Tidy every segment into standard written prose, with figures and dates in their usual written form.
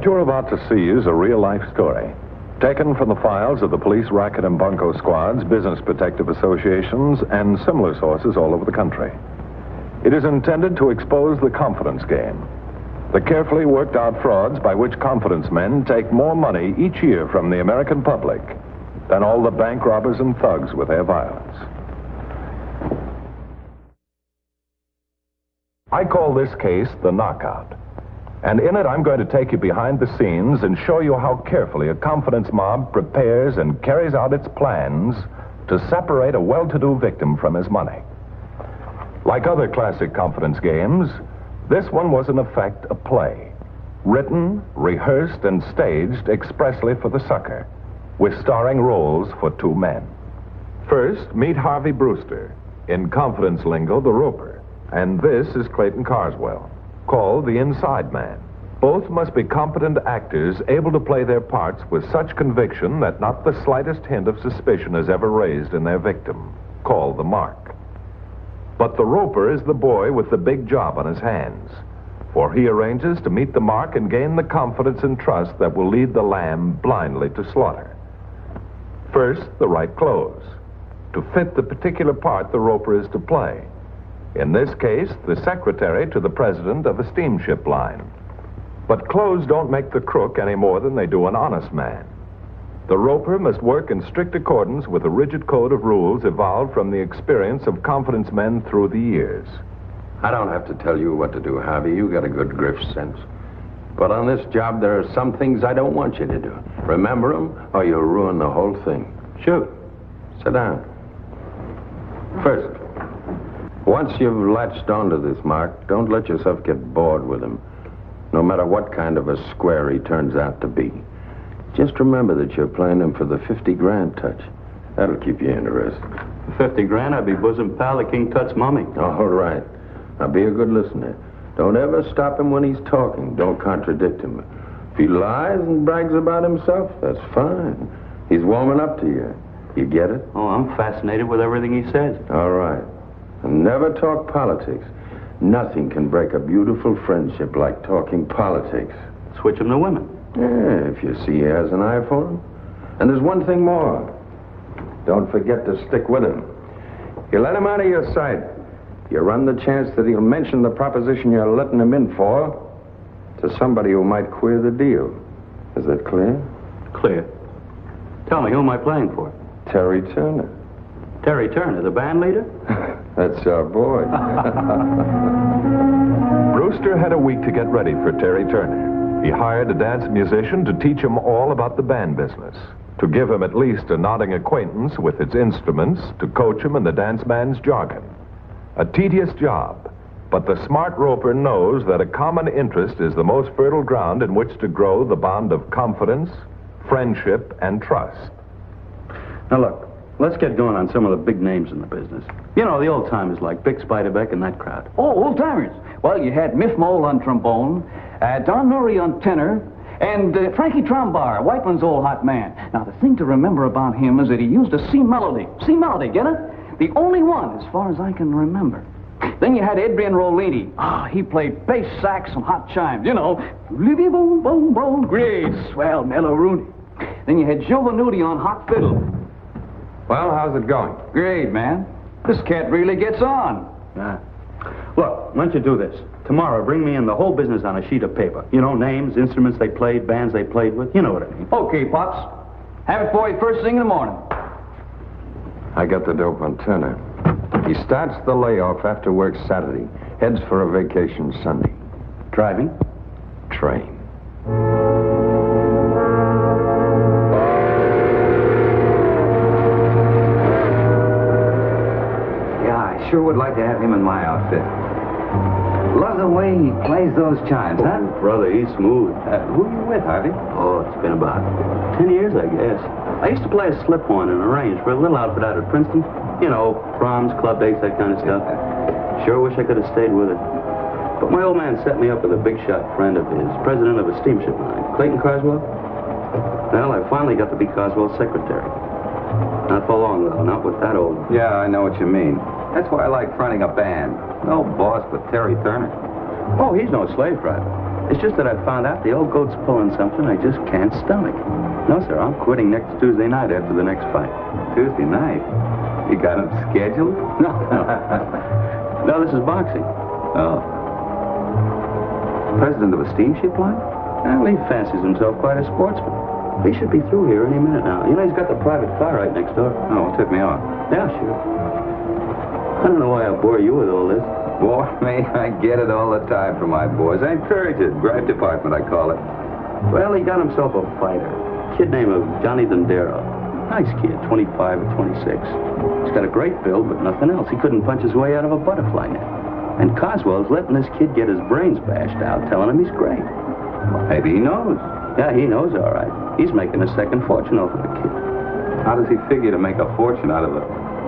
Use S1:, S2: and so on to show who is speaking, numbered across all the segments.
S1: What you're about to see is a real-life story, taken from the files of the police racket and bunco squads, business protective associations, and similar sources all over the country. It is intended to expose the confidence game, the carefully worked-out frauds by which confidence men take more money each year from the American public than all the bank robbers and thugs with their violence. I call this case the Knockout. And in it, I'm going to take you behind the scenes and show you how carefully a confidence mob prepares and carries out its plans to separate a well-to-do victim from his money. Like other classic confidence games, this one was in effect a play, written, rehearsed, and staged expressly for the sucker, with starring roles for two men. First, meet Harvey Brewster, in confidence lingo, the Roper, and this is Clayton Carswell, called the Inside Man. Both must be competent actors able to play their parts with such conviction that not the slightest hint of suspicion is ever raised in their victim, called the Mark. But the Roper is the boy with the big job on his hands, for he arranges to meet the Mark and gain the confidence and trust that will lead the lamb blindly to slaughter. First, the right clothes, to fit the particular part the Roper is to play. In this case, the secretary to the president of a steamship line. But clothes don't make the crook any more than they do an honest man. The Roper must work in strict accordance with a rigid code of rules evolved from the experience of confidence men through the years.
S2: I don't have to tell you what to do, Harvey. You got a good grift sense. But on this job, there are some things I don't want you to do. Remember them, or you'll ruin the whole thing. Shoot. Sit down. First, once you've latched onto this Mark, don't let yourself get bored with him, no matter what kind of a square he turns out to be. Just remember that you're playing him for the 50 grand touch. That'll keep you interested.
S3: For 50 grand, I'd be bosom pal of King Tut's mummy.
S2: All right. Now be a good listener. Don't ever stop him when he's talking. Don't contradict him. If he lies and brags about himself, that's fine. He's warming up to you. You get it?
S3: Oh, I'm fascinated with everything he says.
S2: All right. And never talk politics. Nothing can break a beautiful friendship like talking politics.
S3: Switch him to women.
S2: Yeah, if you see he has an eye for him. And there's one thing more. Don't forget to stick with him. You let him out of your sight, you run the chance that he'll mention the proposition you're letting him in for to somebody who might queer the deal. Is that clear?
S3: Clear. Tell me, who am I playing for?
S2: Terry Turner.
S3: Terry Turner, the band leader?
S2: That's our boy.
S1: Brewster had a week to get ready for Terry Turner. He hired a dance musician to teach him all about the band business, to give him at least a nodding acquaintance with its instruments, to coach him in the dance band's jargon. A tedious job, but the smart Roper knows that a common interest is the most fertile ground in which to grow the bond of confidence, friendship, and trust.
S3: Now look, let's get going on some of the big names in the business. You know, the old-timers like Bick Spiderbeck and that crowd.
S4: Oh, old-timers. Well, you had Miff Mole on trombone, Don Norrie on tenor, and Frankie Trombar, Whiteman's old hot man. Now, the thing to remember about him is that he used a C melody. C melody, get it? The only one, as far as I can remember. Then you had Adrian Rollini. He played bass sax and hot chimes, you know. Libby boom, boom, boom, great, swell, mellow Rooney. Then you had Joe Venuti on hot fiddle.
S2: Well, how's it going?
S4: Great, man. This cat really gets on.
S3: Look, why don't you do this? Tomorrow, bring me in the whole business on a sheet of paper. You know, names, instruments they played, bands they played with. You know what I mean.
S4: Okay, Pops. Have it for you first thing in the morning.
S2: I got the dope on Turner. He starts the layoff after work Saturday, heads for a vacation Sunday.
S3: Driving?
S2: Train.
S5: Yeah, I sure would like to have him in my outfit. Love the way he plays those chimes, huh?
S3: Oh, brother, he's smooth.
S5: Who are you with, Harvey?
S3: Oh, it's been about 10 years, I guess. I used to play a slip-horn in a range for a little outfit out at Princeton. You know, proms, club dates, that kind of stuff. Sure wish I could have stayed with it. But my old man set me up with a big-shot friend of his, president of a steamship line. Clayton Carswell? Well, I finally got to be Carswell's secretary. Not for long, though. Not with that old...
S5: Yeah, I know what you mean. That's why I like fronting a band. No boss but Terry Turner.
S3: Oh, he's no slave driver. It's just that I found out the old goat's pulling something I just can't stomach. No, sir, I'm quitting next Tuesday night after the next fight.
S5: Tuesday night? You got him scheduled?
S3: No, no. No, this is boxing.
S5: Oh. President of a steamship line?
S3: Well, he fancies himself quite a sportsman. He should be through here any minute now. You know, he's got the private car right next door.
S5: Oh, it took me on.
S3: Yeah, sure. I don't know why I bore you with all this.
S5: Bore me? I get it all the time from my boys. I encourage it. Gripe department, I call it.
S3: Well, he got himself a fighter. Kid named Johnny Dondero. Nice kid, 25 or 26. He's got a great build, but nothing else. He couldn't punch his way out of a butterfly net. And Coswell's letting this kid get his brains bashed out, telling him he's great.
S5: Well, maybe he knows.
S3: Yeah, he knows all right. He's making a second fortune over the kid.
S5: How does he figure to make a fortune out of a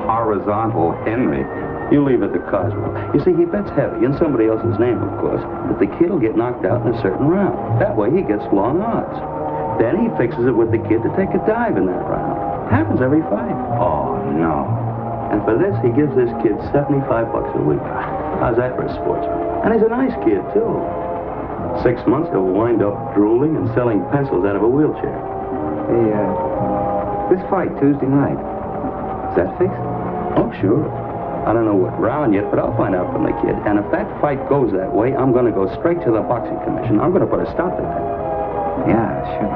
S5: horizontal Henry?
S3: You leave it to Coswell. You see, he bets heavy, in somebody else's name, of course, that the kid will get knocked out in a certain round. That way he gets long odds. Then he fixes it with the kid to take a dive in that round. Happens every fight.
S5: Oh, no.
S3: And for this, he gives this kid $75 a week. How's that for a sportsman? And he's a nice kid, too. 6 months, he'll wind up drooling and selling pencils out of a wheelchair.
S5: Hey, this fight Tuesday night, is that fixed?
S3: Oh, sure. I don't know what round yet, but I'll find out from the kid. And if that fight goes that way, I'm going to go straight to the boxing commission. I'm going to put a stop to that.
S5: Yeah, sure.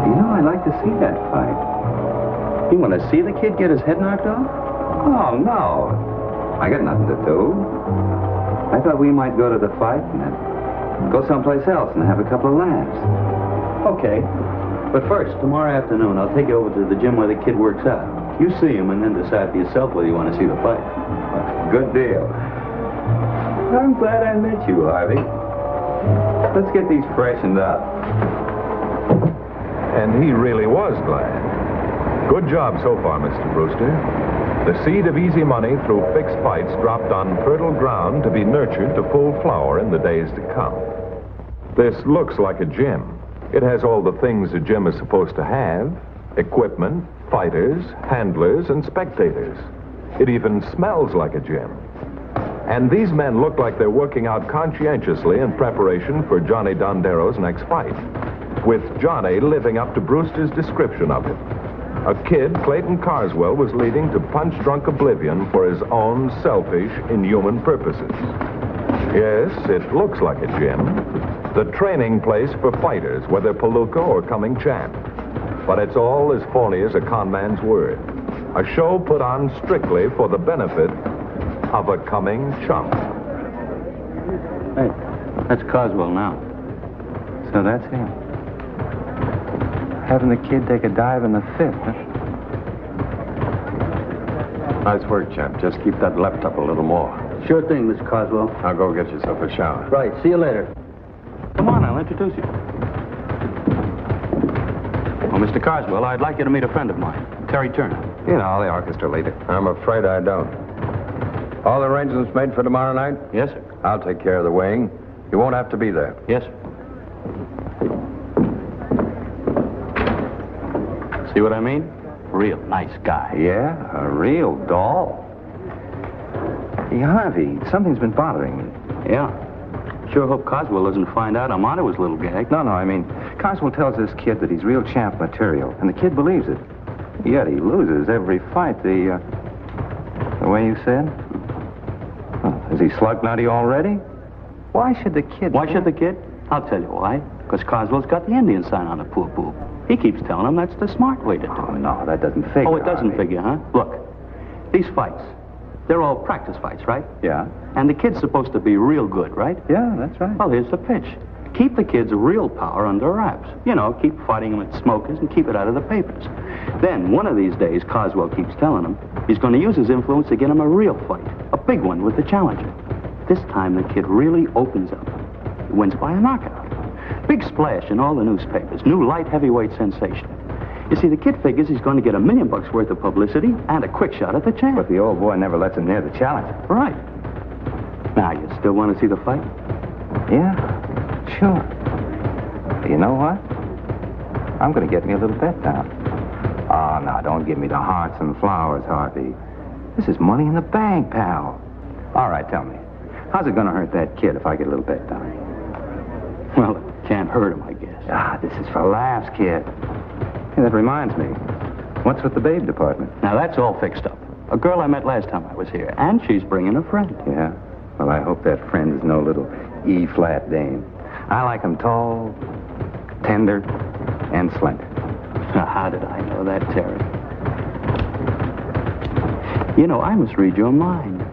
S5: You know, I'd like to see that fight.
S3: You want to see the kid get his head knocked off?
S5: Oh, no. I got nothing to do. I thought we might go to the fight and then go someplace else and have a couple of laughs.
S3: Okay. But first, tomorrow afternoon, I'll take you over to the gym where the kid works out. You see him and then decide for yourself whether you want to see the fight.
S5: Good deal. I'm glad I met you, Harvey. Let's get these freshened up.
S1: And he really was glad. Good job so far, Mr. Brewster. The seed of easy money through fixed fights dropped on fertile ground to be nurtured to full flower in the days to come. This looks like a gym. It has all the things a gym is supposed to have: equipment, fighters, handlers, and spectators. It even smells like a gym. And these men look like they're working out conscientiously in preparation for Johnny Dondero's next fight, with Johnny living up to Brewster's description of him. A kid Clayton Carswell was leading to punch-drunk oblivion for his own selfish, inhuman purposes. Yes, it looks like a gym, the training place for fighters, whether palooka or coming champ. But it's all as phony as a con man's word. A show put on strictly for the benefit of a coming chump.
S3: Hey, that's Coswell now.
S5: So that's him. Having the kid take a dive in the fifth, huh?
S2: Nice work, champ. Just keep that left up a little more.
S3: Sure thing, Mr. Coswell.
S2: Now go get yourself a shower.
S3: Right, see you later. Come on, I'll introduce you. Well, Mr. Carswell, I'd like you to meet a friend of mine, Terry Turner.
S5: You know, the orchestra leader.
S2: I'm afraid I don't. All the arrangements made for tomorrow night?
S3: Yes, sir.
S2: I'll take care of the weighing. You won't have to be there.
S3: Yes, sir. See what I mean? Real nice guy.
S5: Yeah, a real doll. Hey, Harvey, something's been bothering me.
S3: Yeah. Sure hope Coswell doesn't find out I'm onto his little gag.
S5: No, I mean, Coswell tells this kid that he's real champ material, and the kid believes it. Yet he loses every fight. The way you said? Oh, is he slug nutty already? Why should the kid...
S3: Why should the kid? I'll tell you why. Because Coswell's got the Indian sign on the poo-poo. He keeps telling him that's the smart way to do it.
S5: Oh, no, that doesn't figure.
S3: Oh, it doesn't
S5: Harvey.
S3: figure, huh? Look, these fights, they're all practice fights, right?
S5: Yeah.
S3: And the kid's supposed to be real good, right?
S5: Yeah, that's right.
S3: Well, here's the pitch. Keep the kid's real power under wraps. You know, keep fighting him at smokers and keep it out of the papers. Then, one of these days, Coswell keeps telling him, he's going to use his influence to get him a real fight. A big one with the challenger. This time, the kid really opens up. He wins by a knockout. Big splash in all the newspapers. New light heavyweight sensation. You see, the kid figures he's going to get $1 million worth of publicity and a quick shot at the champ.
S5: But the old boy never lets him near the challenger.
S3: Right. Now, you still want to see the fight?
S5: Yeah, sure. You know what? I'm going to get me a little bet down. Oh, now, don't give me the hearts and flowers, Harvey. This is money in the bank, pal. All right, tell me. How's it going to hurt that kid if I get a little bet down?
S3: Well, it can't hurt him, I guess.
S5: Ah, this is for laughs, kid. Hey, that reminds me. What's with the babe department?
S3: Now, that's all fixed up. A girl I met last time I was here, and she's bringing a friend.
S5: Yeah? Well, I hope that friend is no little E-flat dame. I like 'em tall, tender, and slender.
S3: Now, how did I know that, Terry? You know, I must read your mind.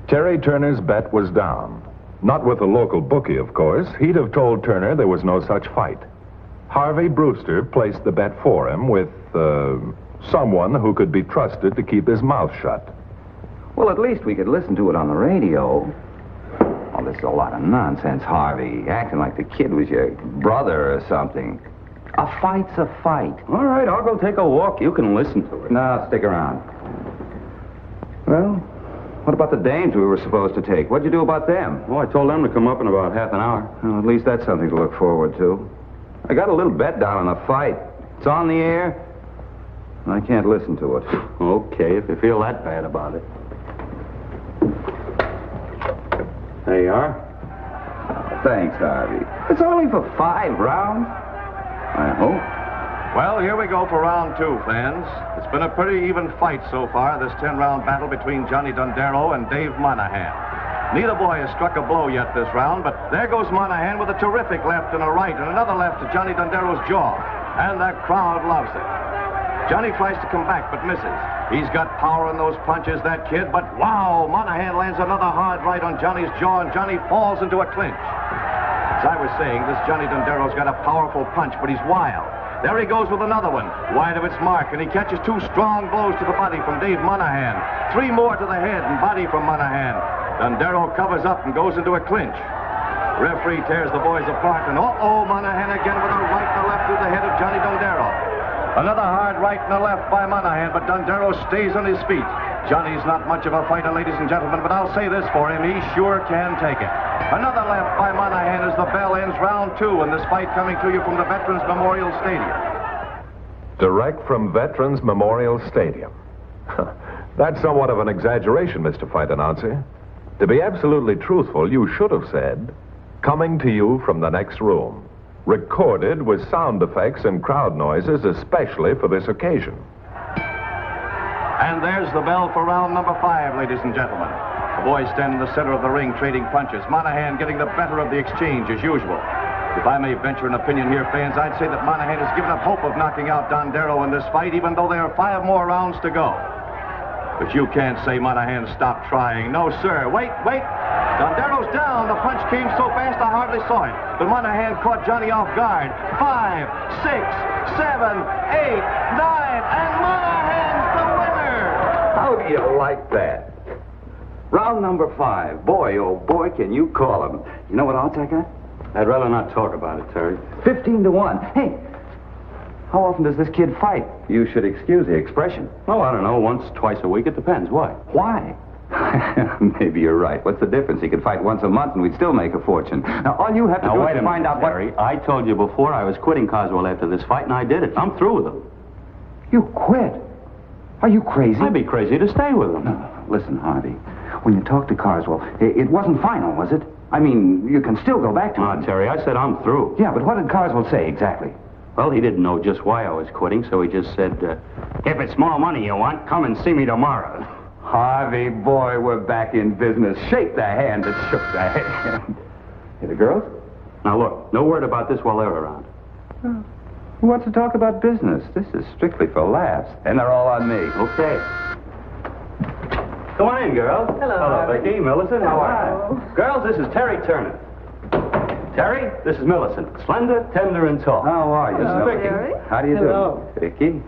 S1: Terry Turner's bet was down. Not with the local bookie, of course. He'd have told Turner there was no such fight. Harvey Brewster placed the bet for him with, someone who could be trusted to keep his mouth shut.
S5: Well, at least we could listen to it on the radio. Oh, this is a lot of nonsense, Harvey. Acting like the kid was your brother or something. A fight's a fight.
S3: All right, I'll go take a walk. You can listen to it.
S5: No, stick around. Well, what about the dames we were supposed to take? What'd you do about them?
S3: Oh, I told them to come up in about half an hour.
S5: Well, at least that's something to look forward to. I got a little bet down on the fight. It's on the air. I can't listen to it.
S3: Okay, if you feel that bad about it. There you are.
S5: Thanks, Harvey. It's only for 5 rounds. I hope.
S6: Well, here we go for round 2, fans. It's been a pretty even fight so far, this 10-round battle between Johnny Dondero and Dave Monahan. Neither boy has struck a blow yet this round, but there goes Monahan with a terrific left and a right, and another left to Johnny Dondero's jaw. And the crowd loves it. Johnny tries to come back, but misses. He's got power in those punches, that kid, but wow, Monahan lands another hard right on Johnny's jaw, and Johnny falls into a clinch. As I was saying, this Johnny Dondero's got a powerful punch, but he's wild. There he goes with another one, wide of its mark, and he catches 2 strong blows to the body from Dave Monahan. 3 more to the head and body from Monahan. Dondero covers up and goes into a clinch. Referee tears the boys apart, and Monahan again with a right and a left through the head of Johnny Dondero. Another hard right and a left by Monahan, but Dondero stays on his feet. Johnny's not much of a fighter, ladies and gentlemen, but I'll say this for him, he sure can take it. Another left by Monahan as the bell ends round 2 in this fight coming to you from the Veterans Memorial Stadium.
S1: Direct from Veterans Memorial Stadium. That's somewhat of an exaggeration, Mr. Fight Announcer. To be absolutely truthful, you should have said, coming to you from the next room. Recorded with sound effects and crowd noises, especially for this occasion.
S6: And there's the bell for round number 5, ladies and gentlemen. The boys stand in the center of the ring trading punches. Monahan getting the better of the exchange as usual. If I may venture an opinion here, fans, I'd say that Monahan has given up hope of knocking out Dondero in this fight, even though there are 5 more rounds to go. But you can't say Monahan stopped trying. No, sir. Wait. Dondero's down. The punch came so fast I hardly saw it. But Monahan caught Johnny off guard. 5, 6, 7, 8, 9, and Monahan's the winner!
S5: How do you like that? Round number 5. Boy, oh boy, can you call him. You know what odds I got?
S3: I'd rather not talk about it, Terry.
S5: 15-1. Hey, how often does this kid fight? You should excuse the expression.
S3: Oh, I don't know, once, twice a week. It depends. Why?
S5: Why? Maybe you're right. What's the difference? He could fight once a month and we'd still make a fortune. Now, all you have to do is find out
S3: Terry.
S5: what...
S3: I told you before I was quitting Coswell after this fight, and I did it. I'm through with him.
S5: You quit? Are you crazy?
S3: I'd be crazy to stay with him.
S5: No, listen, Harvey. When you talked to Carswell, it wasn't final, was it? I mean, you can still go back to him.
S3: Terry, I said I'm through.
S5: Yeah, but what did Carswell say exactly?
S3: Well, he didn't know just why I was quitting, so he just said, if it's more money you want, come and see me tomorrow.
S5: Harvey, boy, we're back in business. Shake the hand that shook the hand. Hey, the girls?
S3: Now, look, no word about this while they're around.
S5: Who wants to talk about business? This is strictly for laughs. And they're all on me.
S3: Okay. Come on in, girls.
S7: Hello.
S3: Hello, Becky, Millicent. How are you? Girls, this is Terry Turner. Terry, this is Millicent. Slender, tender, and tall.
S5: How are you?
S7: Hello,
S5: Vicky?
S7: Terry.
S5: How do you
S7: Hello.
S5: do? Vicky.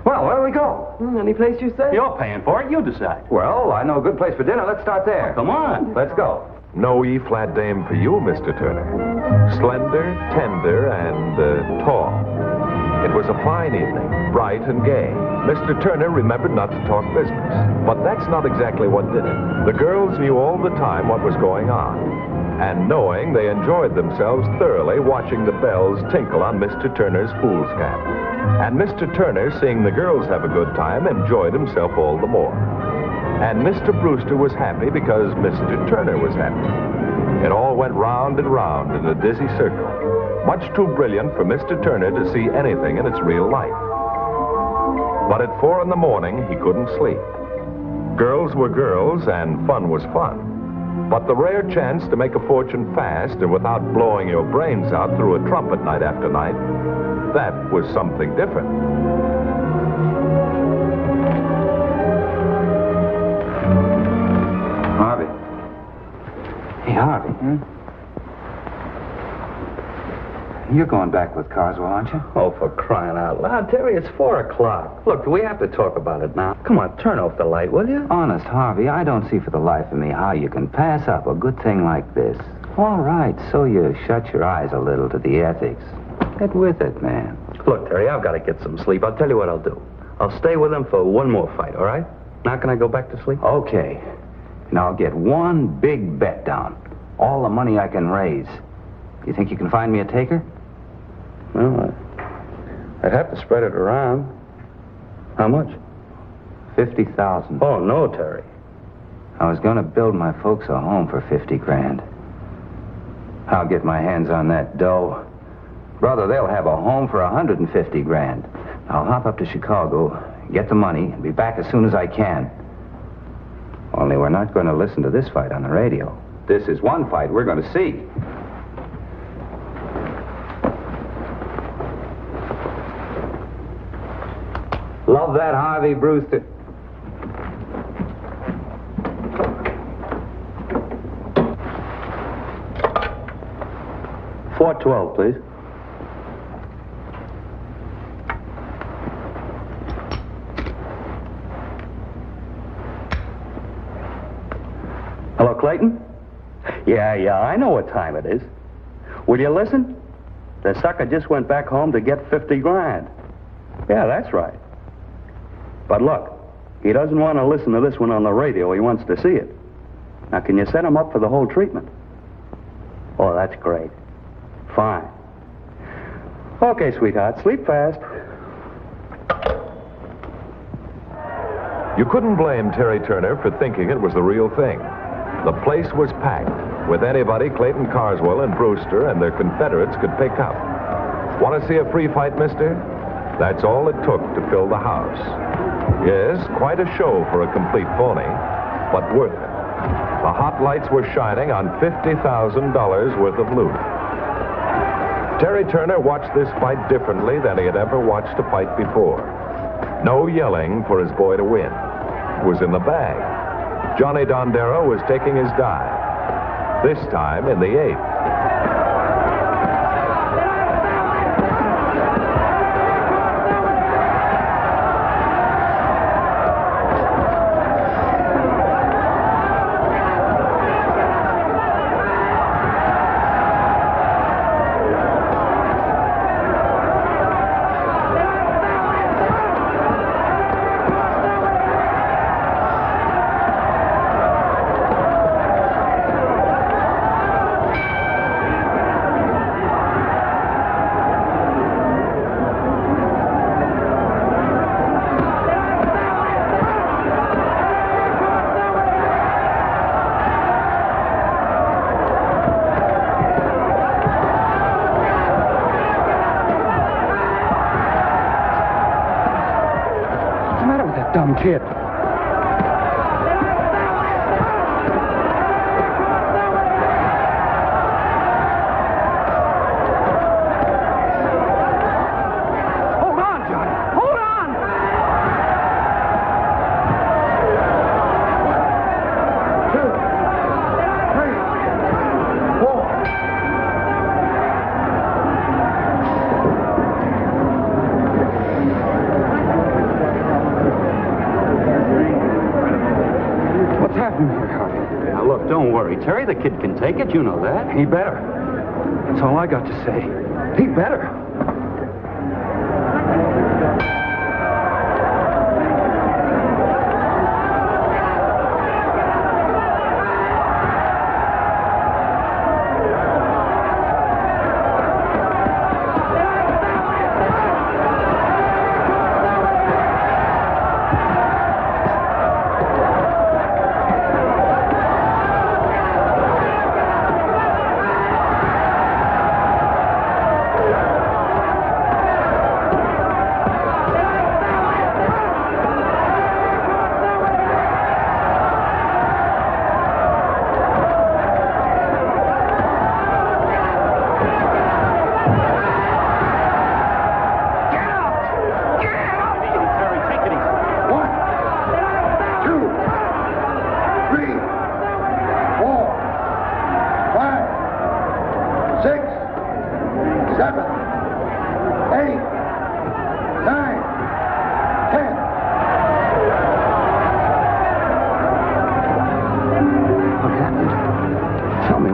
S5: Well, where do we go?
S7: Any place you say?
S3: You're paying for it. You decide.
S5: Well, I know a good place for dinner. Let's start there.
S3: Come on.
S5: Let's go.
S1: No E-flat dame for you, Mr. Turner. Slender, tender, and tall. It was a fine evening, bright and gay. Mr. Turner remembered not to talk business, but that's not exactly what did it. The girls knew all the time what was going on, and knowing they enjoyed themselves thoroughly watching the bells tinkle on Mr. Turner's fool's cap. And Mr. Turner, seeing the girls have a good time, enjoyed himself all the more. And Mr. Brewster was happy because Mr. Turner was happy. It all went round and round in a dizzy circle, much too brilliant for Mr. Turner to see anything in its real light. But at 4 in the morning, he couldn't sleep. Girls were girls and fun was fun. But the rare chance to make a fortune fast and without blowing your brains out through a trumpet night after night, that was something different.
S5: Harvey. Hey, Harvey. You're going back with Carswell, aren't you?
S3: Oh, for crying out loud, Terry, it's 4 o'clock. Look, we have to talk about it now. Come on, turn off the light, will you?
S5: Honest, Harvey, I don't see for the life of me how you can pass up a good thing like this. All right, so you shut your eyes a little to the ethics. Get with it, man.
S3: Look, Terry, I've got to get some sleep. I'll tell you what I'll do. I'll stay with him for one more fight, all right? Now can I go back to sleep?
S5: Okay. Now get one big bet down. All the money I can raise. You think you can find me a taker?
S3: Well, I'd have to spread it around. How much?
S5: 50,000.
S3: Oh, no, Terry.
S5: I was going to build my folks a home for 50 grand. I'll get my hands on that dough. Brother, they'll have a home for 150 grand. I'll hop up to Chicago, get the money, and be back as soon as I can. Only we're not going to listen to this fight on the radio. This is one fight we're going to see. Love that Harvey Brewster.
S3: $4.12, please. Hello, Clayton? Yeah, I know what time it is. Will you listen? The sucker just went back home to get 50 grand. Yeah, that's right. But look, he doesn't want to listen to this one on the radio. He wants to see it. Now, can you set him up for the whole treatment? Oh, that's great. Fine. Okay, sweetheart, sleep fast.
S1: You couldn't blame Terry Turner for thinking it was the real thing. The place was packed with anybody Clayton Carswell and Brewster and their Confederates could pick up. Want to see a free fight, mister? That's all it took to fill the house. Yes, quite a show for a complete phony, but worth it. The hot lights were shining on $50,000 worth of loot. Terry Turner watched this fight differently than he had ever watched a fight before. No yelling for his boy to win. It was in the bag. Johnny Dondero was taking his dive, this time in the 8th.
S5: Dumb kid. Hold on, Johnny. Hold on! Two, three, four. What's happening here, Harvey?
S3: Now, look, don't worry. Terry, the kid can take it. You know that.
S5: He better. That's all I got to say. He better.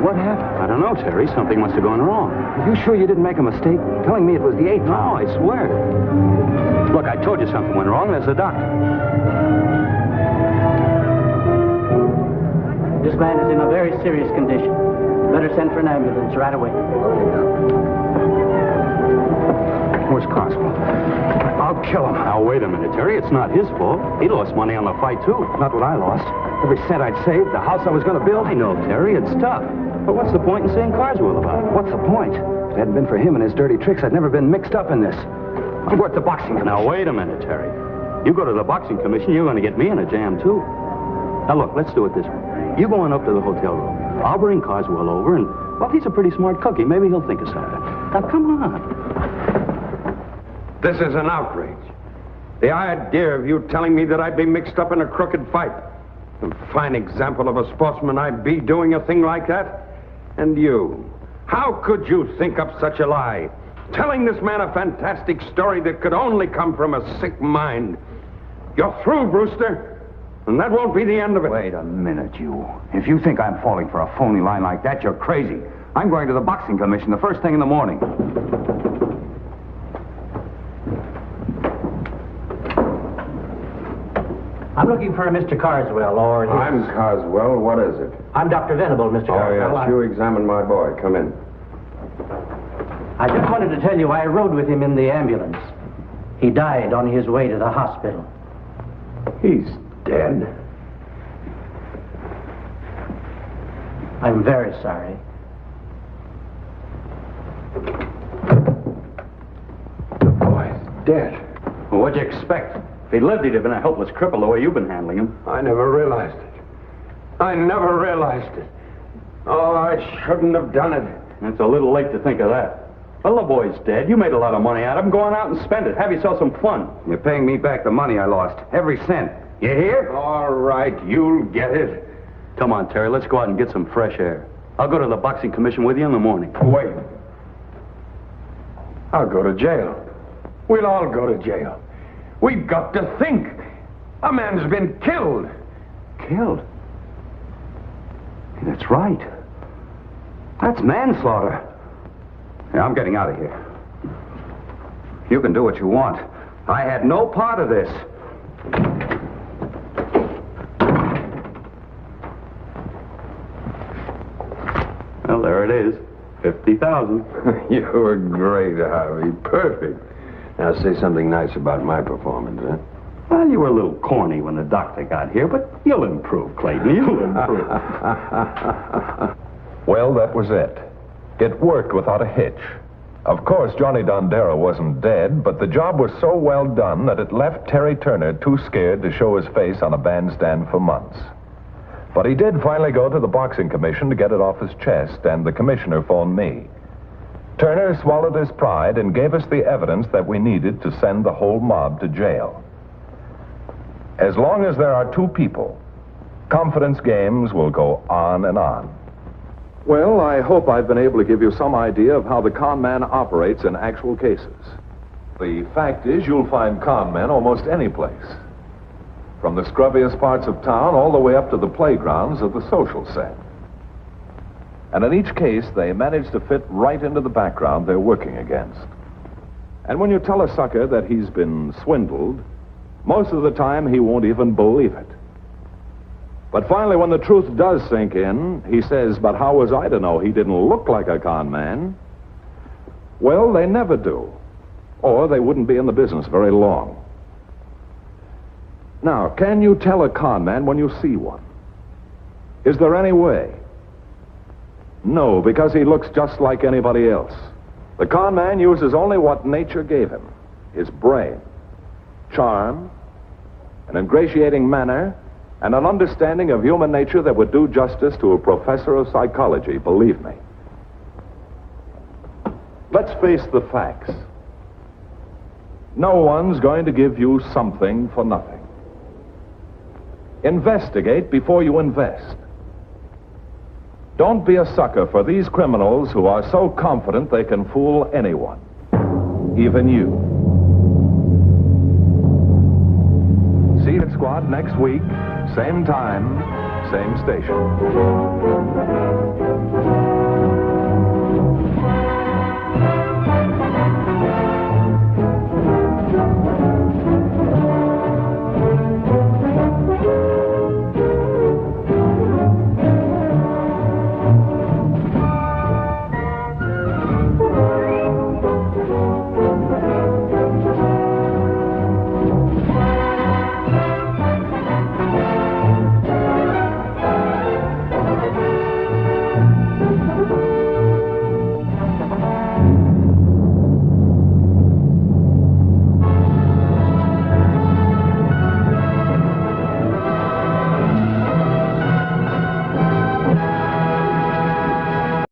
S5: What happened?
S3: I don't know, Terry. Something must have gone wrong.
S5: Are you sure you didn't make a mistake? Telling me it was the 8th?
S3: No, I swear. Look, I told you something went wrong. There's the doctor.
S7: This man is in a very serious condition. Better send for an ambulance right away.
S5: Where's Carswell? I'll kill him.
S3: Now, wait a minute, Terry. It's not his fault. He lost money on the fight, too.
S5: Not what I lost. Every cent I'd saved, the house I was going to build.
S3: I know, Terry. It's tough. But what's the point in seeing Carswell about it?
S5: What's the point? If it hadn't been for him and his dirty tricks, I'd never been mixed up in this. I'm worth the boxing commission.
S3: Now, wait a minute, Terry. You go to the boxing commission, you're going to get me in a jam, too. Now, look, let's do it this way. You go on up to the hotel room. I'll bring Carswell over, and, well, he's a pretty smart cookie. Maybe he'll think of something. Now, come on.
S2: This is an outrage. The idea of you telling me that I'd be mixed up in a crooked fight. A fine example of a sportsman I'd be doing a thing like that. And you, how could you think up such a lie? Telling this man a fantastic story that could only come from a sick mind. You're through, Brewster. And that won't be the end of it.
S5: Wait a minute, you. If you think I'm falling for a phony line like that, you're crazy. I'm going to the boxing commission the first thing in the morning.
S7: I'm looking for a Mr. Carswell, or...
S2: I'm Carswell. What is it?
S7: I'm Dr. Venable, Mr. Carswell.
S2: Oh, yes. You examined my boy. Come in.
S7: I just wanted to tell you I rode with him in the ambulance. He died on his way to the hospital.
S2: He's dead.
S7: I'm very sorry.
S2: The boy's dead.
S3: Well, what'd you expect? If he lived, he'd have been a helpless cripple the way you've been handling him.
S2: I never realized it. I never realized it. Oh, I shouldn't have done it.
S3: It's a little late to think of that. Well, the boy's dead. You made a lot of money out of him. Go on out and spend it. Have yourself some fun.
S5: You're paying me back the money I lost. Every cent. You hear?
S2: All right, you'll get it.
S3: Come on, Terry. Let's go out and get some fresh air. I'll go to the boxing commission with you in the morning.
S2: Wait. I'll go to jail. We'll all go to jail. We've got to think. A man's been killed.
S5: Killed? That's right. That's manslaughter. Yeah, I'm getting out of here. You can do what you want. I had no part of this.
S3: Well, there it is. 50,000.
S2: You were great, Harvey. Perfect. Now, say something nice about my performance, huh?
S3: Well, you were a little corny when the doctor got here, but you'll improve, Clayton. You'll improve.
S1: Well, that was it. It worked without a hitch. Of course, Johnny Dondero wasn't dead, but the job was so well done that it left Terry Turner too scared to show his face on a bandstand for months. But he did finally go to the boxing commission to get it off his chest, and the commissioner phoned me. Turner swallowed his pride and gave us the evidence that we needed to send the whole mob to jail. As long as there are two people, confidence games will go on and on. Well, I hope I've been able to give you some idea of how the con man operates in actual cases. The fact is, you'll find con men almost any place. From the scrubbiest parts of town all the way up to the playgrounds of the social set. And in each case, they manage to fit right into the background they're working against. And when you tell a sucker that he's been swindled, most of the time he won't even believe it. But finally, when the truth does sink in, he says, "But how was I to know he didn't look like a con man?" Well, they never do. Or they wouldn't be in the business very long. Now, can you tell a con man when you see one? Is there any way? No, because he looks just like anybody else. The con man uses only what nature gave him. His brain, charm, an ingratiating manner, and an understanding of human nature that would do justice to a professor of psychology, believe me. Let's face the facts. No one's going to give you something for nothing. Investigate before you invest. Don't be a sucker for these criminals who are so confident they can fool anyone. even you. See Hit Squad next week, same time, same station.